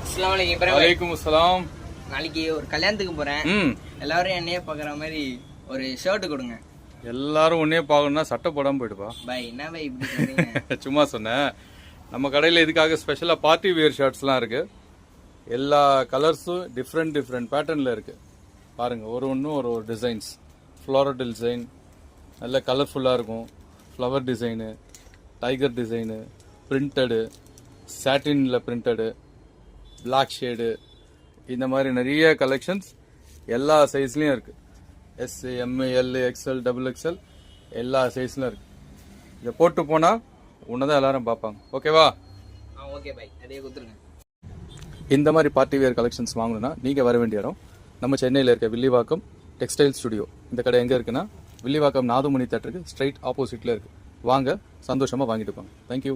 அஸ்ஸலாமு அலைக்கும் இப்ராஹிம். வலைக்கும் அஸ்ஸலாம். நாளைக்கு ஒரு கல்யாணத்துக்கு போறேன். எல்லாரும் என்னையே பாக்குற மாதிரி ஒரு ஷர்ட் கொடுங்க. எல்லாரும் உன்னே பார்க்கணும்னா சட்டை போடாம போயிடுப்பா. பை என்ன பை இப்படி சொல்றீங்க? சும்மா சொன்னேன். நம்ம கடையில் இதுக்காக ஸ்பெஷலாக பார்ட்டி வியர் ஷர்ட்ஸ்லாம் இருக்கு. எல்லா கலர்ஸும் டிஃப்ரெண்ட் டிஃப்ரெண்ட் பேட்டர்னில் இருக்கு. பாருங்க, ஒரு ஒன்றும் ஒரு ஒரு டிசைன்ஸ், ஃப்ளோரல் டிசைன், நல்ல கலர்ஃபுல்லாக இருக்கும். Flower design, tiger design, printed, சாட்டினில் பிரிண்டடு, பிளாக் ஷேடு, இந்த மாதிரி நிறைய கலெக்ஷன்ஸ் எல்லா சைஸ்லையும் இருக்கு. S, M, L, XL, double XL எல்லா சைஸ்லையும் இருக்கு. இதை போட்டு போனால் உன்னதான் எல்லாரும் பார்ப்பாங்க. ஓகேவா? ஓகே பை, அதே கொடுத்துருங்க. இந்த மாதிரி பார்ட்டி வேர் கலெக்ஷன்ஸ் வாங்கணும்னா நீங்கள் வர வேண்டிய இடம் நம்ம சென்னையில் இருக்க வில்லிவாக்கம் டெக்ஸ்டைல் ஸ்டுடியோ. இந்த கடை எங்கே இருக்குன்னா வில்லிவாக்கம் நாதுமணி தேட்டருக்கு ஸ்ட்ரைட் ஆப்போசிட்டில் இருக்குது. வாங்க, சந்தோஷமாக வாங்கிட்டு போங்க. தேங்க்யூ.